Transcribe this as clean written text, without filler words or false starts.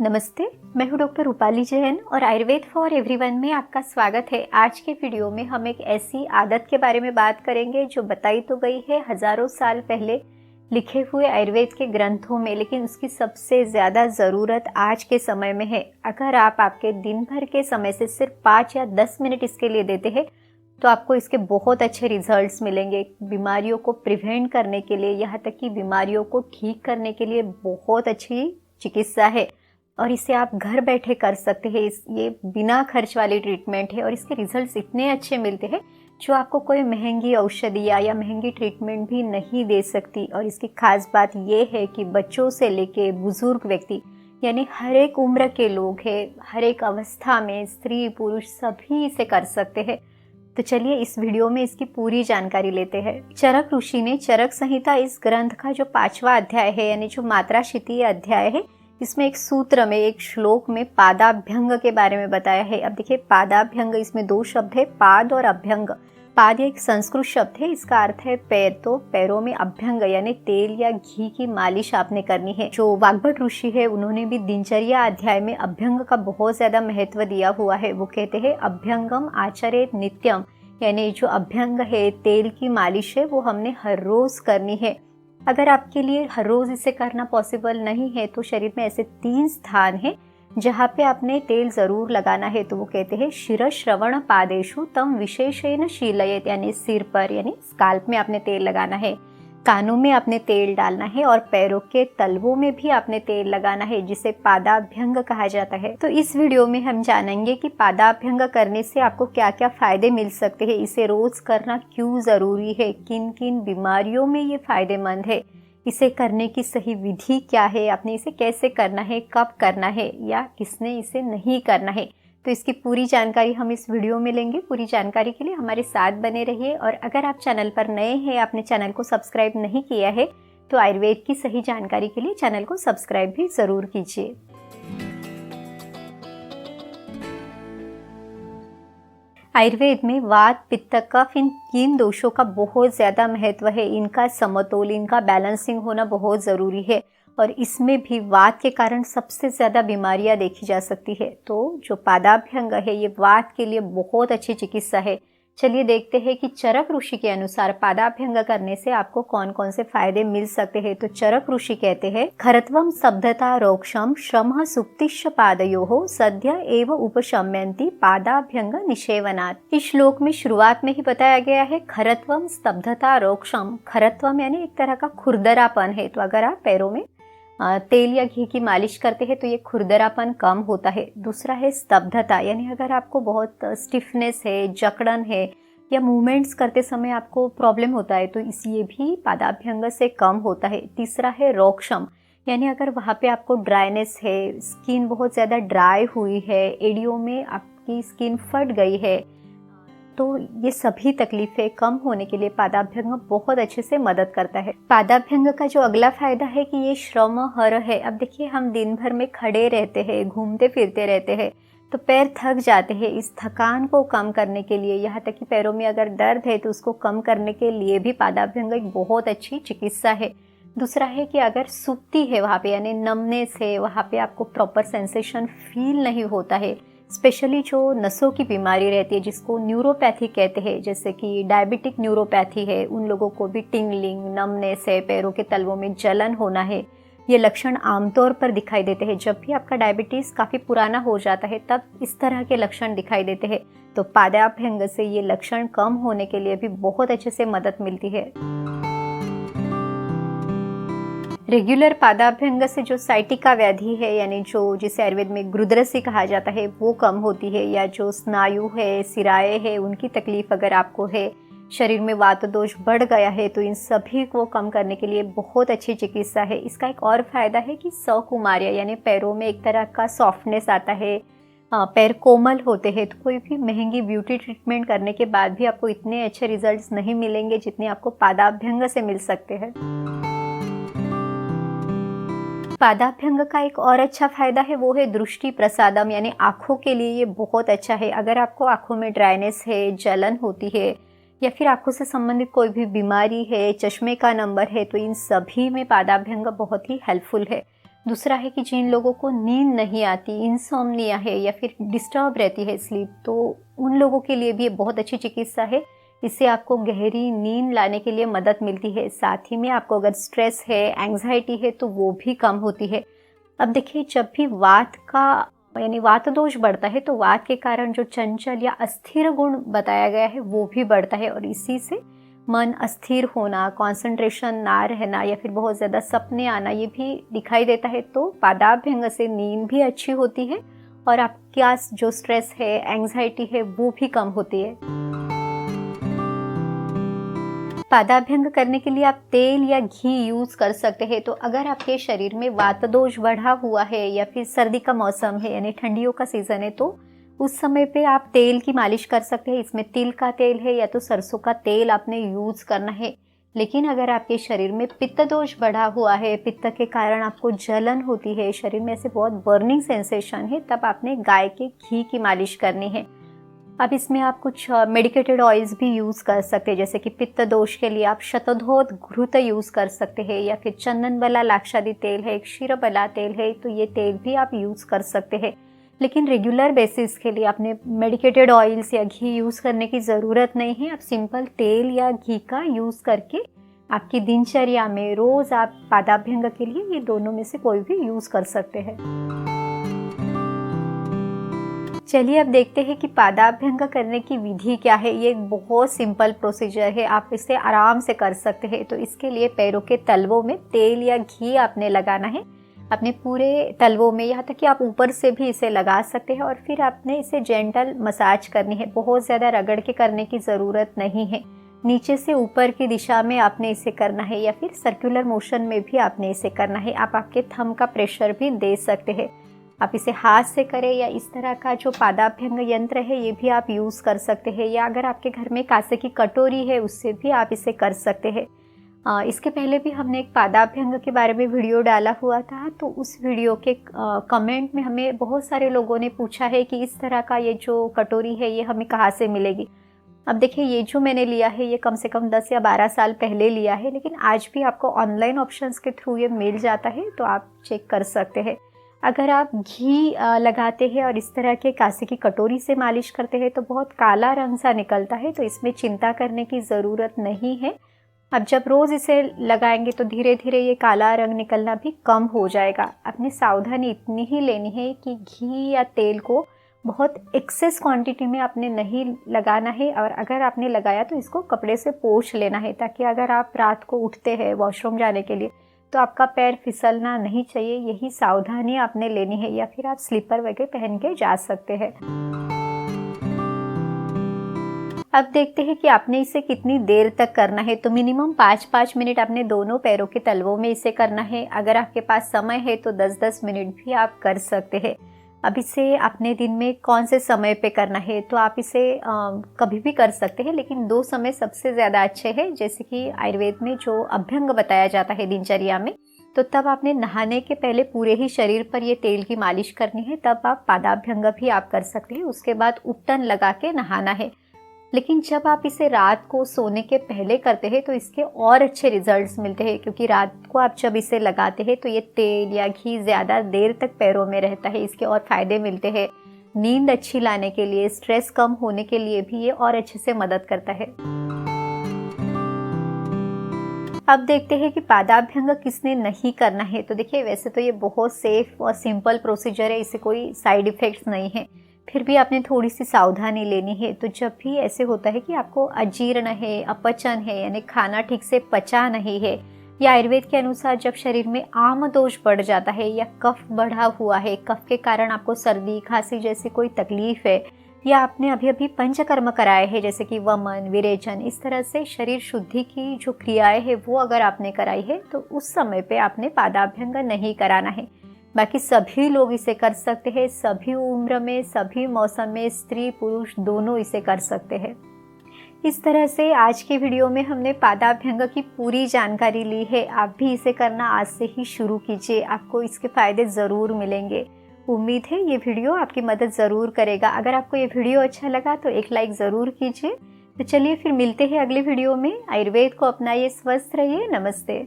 नमस्ते, मैं हूँ डॉक्टर रूपाली जैन और आयुर्वेद फॉर एवरीवन में आपका स्वागत है। आज के वीडियो में हम एक ऐसी आदत के बारे में बात करेंगे जो बताई तो गई है हजारों साल पहले लिखे हुए आयुर्वेद के ग्रंथों में, लेकिन उसकी सबसे ज़्यादा ज़रूरत आज के समय में है। अगर आप आपके दिन भर के समय से सिर्फ 5 या 10 मिनट इसके लिए देते हैं तो आपको इसके बहुत अच्छे रिजल्ट्स मिलेंगे। बीमारियों को प्रिवेंट करने के लिए, यहाँ तक कि बीमारियों को ठीक करने के लिए बहुत अच्छी चिकित्सा है और इसे आप घर बैठे कर सकते हैं। ये बिना खर्च वाली ट्रीटमेंट है और इसके रिजल्ट्स इतने अच्छे मिलते हैं जो आपको कोई महंगी औषधियाँ या महंगी ट्रीटमेंट भी नहीं दे सकती। और इसकी खास बात ये है कि बच्चों से लेके बुजुर्ग व्यक्ति यानी हर एक उम्र के लोग हैं, हर एक अवस्था में स्त्री पुरुष सभी इसे कर सकते हैं। तो चलिए इस वीडियो में इसकी पूरी जानकारी लेते हैं। चरक ऋषि ने चरक संहिता इस ग्रंथ का जो 5वां अध्याय है यानी जो मात्रा शितीय अध्याय है, इसमें एक सूत्र में एक श्लोक में पादाभ्यंग के बारे में बताया है। अब देखिए पादाभ्यंग, इसमें 2 शब्द है, पाद और अभ्यंग। पाद एक संस्कृत शब्द है, इसका अर्थ है पैर, तो पैरों में अभ्यंग यानी तेल या घी की मालिश आपने करनी है। जो वाग्भट ऋषि है उन्होंने भी दिनचर्या अध्याय में अभ्यंग का बहुत ज्यादा महत्व दिया हुआ है। वो कहते हैं अभ्यंगम आचरेत नित्यम, यानी जो अभ्यंग है तेल की मालिश है वो हमने हर रोज करनी है। अगर आपके लिए हर रोज इसे करना पॉसिबल नहीं है तो शरीर में ऐसे 3 स्थान हैं जहाँ पे आपने तेल जरूर लगाना है। तो वो कहते हैं शिर श्रवण पादेशु तम विशेषेण शीलयेत, यानी सिर पर यानी स्काल्प में आपने तेल लगाना है, कानों में आपने तेल डालना है और पैरों के तलवों में भी आपने तेल लगाना है, जिसे पादाभ्यंग कहा जाता है। तो इस वीडियो में हम जानेंगे कि पादाभ्यंग करने से आपको क्या क्या फायदे मिल सकते हैं, इसे रोज करना क्यों जरूरी है, किन किन बीमारियों में ये फायदेमंद है, इसे करने की सही विधि क्या है, आपने इसे कैसे करना है, कब करना है या किसने इसे नहीं करना है। तो इसकी पूरी जानकारी हम इस वीडियो में लेंगे। पूरी जानकारी के लिए हमारे साथ बने रहिए और अगर आप चैनल पर नए हैं, आपने चैनल को सब्सक्राइब नहीं किया है तो आयुर्वेद की सही जानकारी के लिए चैनल को सब्सक्राइब भी जरूर कीजिए। आयुर्वेद में वात पित्त कफ इन 3 दोषों का बहुत ज़्यादा महत्व है। इनका समतोल, इनका बैलेंसिंग होना बहुत ज़रूरी है और इसमें भी वात के कारण सबसे ज़्यादा बीमारियां देखी जा सकती है। तो जो पादाभ्यंग है ये वात के लिए बहुत अच्छी चिकित्सा है। चलिए देखते हैं कि चरक ऋषि के अनुसार पादाभ्यंग करने से आपको कौन कौन से फायदे मिल सकते हैं। तो चरक ऋषि कहते हैं खरत्वम स्तब्धता रोक्षम श्रम सुप्तिश्च पादयोः सद्य एव उपशम्यन्ति पादाभ्यंग निषेवनात्। इस श्लोक में शुरुआत में ही बताया गया है खरत्वम स्तब्धता रोक्षम। खरत्वम यानी एक तरह का खुरदरापन है, तो अगर आप पैरों में तेल या घी की मालिश करते हैं तो ये खुरदरापन कम होता है। दूसरा है स्तब्धता, यानी अगर आपको बहुत स्टिफनेस है, जकड़न है या मूवमेंट्स करते समय आपको प्रॉब्लम होता है तो ये भी पादाभ्यंग से कम होता है। तीसरा है रोक्षम, यानी अगर वहाँ पे आपको ड्राइनेस है, स्किन बहुत ज़्यादा ड्राई हुई है, एड़ियों में आपकी स्किन फट गई है, तो ये सभी तकलीफें कम होने के लिए पादाभ्यंग बहुत अच्छे से मदद करता है। पादाभ्यंग का जो अगला फायदा है कि ये श्रम हर है। अब देखिए हम दिन भर में खड़े रहते हैं, घूमते फिरते रहते हैं तो पैर थक जाते हैं। इस थकान को कम करने के लिए, यहाँ तक कि पैरों में अगर दर्द है तो उसको कम करने के लिए भी पादाभ्यंग एक बहुत अच्छी चिकित्सा है। दूसरा है कि अगर सुक्ति है वहाँ पे यानी नमनेस है, वहाँ पे आपको प्रॉपर सेंसेशन फील नहीं होता है, स्पेशली जो नसों की बीमारी रहती है जिसको न्यूरोपैथी कहते हैं, जैसे कि डायबिटिक न्यूरोपैथी है, उन लोगों को भी टिंगलिंग, नमनेस है, पैरों के तलवों में जलन होना है, ये लक्षण आमतौर पर दिखाई देते हैं। जब भी आपका डायबिटीज काफ़ी पुराना हो जाता है तब इस तरह के लक्षण दिखाई देते हैं। तो पादाभ्यंग से ये लक्षण कम होने के लिए भी बहुत अच्छे से मदद मिलती है। रेगुलर पादाभ्यंग से जो साइटिका व्याधि है यानी जो जिसे आयुर्वेद में गुरुद्रसी कहा जाता है वो कम होती है, या जो स्नायु है, सिराए है, उनकी तकलीफ अगर आपको है, शरीर में वात दोष बढ़ गया है तो इन सभी को कम करने के लिए बहुत अच्छी चिकित्सा है। इसका एक और फायदा है कि सकुमार्य यानी पैरों में एक तरह का सॉफ्टनेस आता है, पैर कोमल होते हैं। तो कोई भी महंगी ब्यूटी ट्रीटमेंट करने के बाद भी आपको इतने अच्छे रिजल्ट्स नहीं मिलेंगे जितने आपको पादाभ्यंग से मिल सकते हैं। पादाभ्यंग का एक और अच्छा फायदा है वो है दृष्टि प्रसादम, यानी आँखों के लिए ये बहुत अच्छा है। अगर आपको आँखों में ड्राइनेस है, जलन होती है या फिर आँखों से संबंधित कोई भी बीमारी है, चश्मे का नंबर है, तो इन सभी में पादाभ्यंग बहुत ही हेल्पफुल है। दूसरा है कि जिन लोगों को नींद नहीं आती, इंसोम्निया है या फिर डिस्टर्ब रहती है स्लीप, तो उन लोगों के लिए भी ये बहुत अच्छी चिकित्सा है। इससे आपको गहरी नींद लाने के लिए मदद मिलती है। साथ ही में आपको अगर स्ट्रेस है, एंग्जाइटी है तो वो भी कम होती है। अब देखिए, जब भी वात का यानी वात दोष बढ़ता है तो वात के कारण जो चंचल या अस्थिर गुण बताया गया है वो भी बढ़ता है, और इसी से मन अस्थिर होना, कंसंट्रेशन ना रहना या फिर बहुत ज़्यादा सपने आना ये भी दिखाई देता है। तो पादाभ्यंग से नींद भी अच्छी होती है और आपका जो स्ट्रेस है, एंग्जाइटी है वो भी कम होती है। पादाभ्यंग करने के लिए आप तेल या घी यूज़ कर सकते हैं। तो अगर आपके शरीर में वात दोष बढ़ा हुआ है या फिर सर्दी का मौसम है यानी ठंडियों का सीज़न है, तो उस समय पे आप तेल की मालिश कर सकते हैं। इसमें तिल का तेल है या तो सरसों का तेल आपने यूज़ करना है। लेकिन अगर आपके शरीर में पित्त दोष बढ़ा हुआ है, पित्त के कारण आपको जलन होती है, शरीर में ऐसे बहुत बर्निंग सेंसेशन है, तब आपने गाय के घी की मालिश करनी है। अब इसमें आप कुछ मेडिकेटेड ऑयल्स भी यूज़ कर सकते हैं, जैसे कि पित्त दोष के लिए आप शतधोत घृत यूज़ कर सकते हैं या फिर चंदन बला लाक्षादी तेल है, एक क्षीरबला तेल है, तो ये तेल भी आप यूज़ कर सकते हैं। लेकिन रेगुलर बेसिस के लिए आपने मेडिकेटेड ऑयल्स या घी यूज़ करने की ज़रूरत नहीं है। आप सिंपल तेल या घी का यूज़ करके आपकी दिनचर्या में रोज़ आप पादाभ्यंग के लिए ये दोनों में से कोई भी यूज़ कर सकते हैं। चलिए अब देखते हैं कि पादाभ्यंग करने की विधि क्या है। ये एक बहुत सिंपल प्रोसीजर है, आप इसे आराम से कर सकते हैं। तो इसके लिए पैरों के तलवों में तेल या घी आपने लगाना है, अपने पूरे तलवों में, यहाँ तक कि आप ऊपर से भी इसे लगा सकते हैं। और फिर आपने इसे जेंटल मसाज करनी है, बहुत ज़्यादा रगड़ के करने की ज़रूरत नहीं है। नीचे से ऊपर की दिशा में आपने इसे करना है या फिर सर्कुलर मोशन में भी आपने इसे करना है। आप आपके थंब का प्रेशर भी दे सकते हैं। आप इसे हाथ से करें या इस तरह का जो पादाभ्यंग यंत्र है ये भी आप यूज़ कर सकते हैं, या अगर आपके घर में कांसे की कटोरी है उससे भी आप इसे कर सकते हैं। इसके पहले भी हमने एक पादाभ्यंग के बारे में वीडियो डाला हुआ था, तो उस वीडियो के कमेंट में हमें बहुत सारे लोगों ने पूछा है कि इस तरह का ये जो कटोरी है ये हमें कहाँ से मिलेगी। अब देखिए, ये जो मैंने लिया है ये कम से कम 10 या 12 साल पहले लिया है, लेकिन आज भी आपको ऑनलाइन ऑप्शंस के थ्रू ये मिल जाता है, तो आप चेक कर सकते हैं। अगर आप घी लगाते हैं और इस तरह के कांसे की कटोरी से मालिश करते हैं तो बहुत काला रंग सा निकलता है, तो इसमें चिंता करने की ज़रूरत नहीं है। अब जब रोज़ इसे लगाएंगे तो धीरे धीरे ये काला रंग निकलना भी कम हो जाएगा। अपनी सावधानी इतनी ही लेनी है कि घी या तेल को बहुत एक्सेस क्वांटिटी में आपने नहीं लगाना है, और अगर आपने लगाया तो इसको कपड़े से पोंछ लेना है, ताकि अगर आप रात को उठते हैं वॉशरूम जाने के लिए तो आपका पैर फिसलना नहीं चाहिए। यही सावधानी आपने लेनी है, या फिर आप स्लीपर वगैरह पहन के जा सकते हैं। अब देखते हैं कि आपने इसे कितनी देर तक करना है। तो मिनिमम 5-5 मिनट आपने दोनों पैरों के तलवों में इसे करना है। अगर आपके पास समय है तो 10-10 मिनट भी आप कर सकते हैं। अब इसे अपने दिन में कौन से समय पे करना है, तो आप इसे कभी भी कर सकते हैं, लेकिन 2 समय सबसे ज़्यादा अच्छे हैं। जैसे कि आयुर्वेद में जो अभ्यंग बताया जाता है दिनचर्या में, तो तब आपने नहाने के पहले पूरे ही शरीर पर ये तेल की मालिश करनी है, तब आप पादाभ्यंग भी आप कर सकते हैं। उसके बाद उपटन लगा के नहाना है। लेकिन जब आप इसे रात को सोने के पहले करते हैं तो इसके और अच्छे रिजल्ट्स मिलते हैं, क्योंकि रात को आप जब इसे लगाते हैं तो ये तेल या घी ज़्यादा देर तक पैरों में रहता है। इसके और फ़ायदे मिलते हैं। नींद अच्छी लाने के लिए, स्ट्रेस कम होने के लिए भी ये और अच्छे से मदद करता है। अब देखते हैं कि पादाभ्यंग किसने नहीं करना है। तो देखिए, वैसे तो ये बहुत सेफ और सिंपल प्रोसीजर है, इससे कोई साइड इफ़ेक्ट्स नहीं है, फिर भी आपने थोड़ी सी सावधानी लेनी है। तो जब भी ऐसे होता है कि आपको अजीर्ण है, अपचन है, यानी खाना ठीक से पचा नहीं है, या आयुर्वेद के अनुसार जब शरीर में आम दोष बढ़ जाता है या कफ बढ़ा हुआ है, कफ के कारण आपको सर्दी खांसी जैसी कोई तकलीफ है, या आपने अभी अभी पंचकर्म कराए हैं जैसे कि वमन, विरेचन, इस तरह से शरीर शुद्धि की जो क्रियाएं हैं वो अगर आपने कराई है, तो उस समय पे आपने पादाभ्यंग नहीं कराना है। बाकी सभी लोग इसे कर सकते हैं, सभी उम्र में, सभी मौसम में, स्त्री पुरुष दोनों इसे कर सकते हैं। इस तरह से आज की वीडियो में हमने पादाभ्यंग की पूरी जानकारी ली है। आप भी इसे करना आज से ही शुरू कीजिए, आपको इसके फायदे ज़रूर मिलेंगे। उम्मीद है ये वीडियो आपकी मदद ज़रूर करेगा। अगर आपको ये वीडियो अच्छा लगा तो एक लाइक ज़रूर कीजिए। तो चलिए फिर मिलते हैं अगले वीडियो में। आयुर्वेद को अपनाइए, स्वस्थ रहिए। नमस्ते।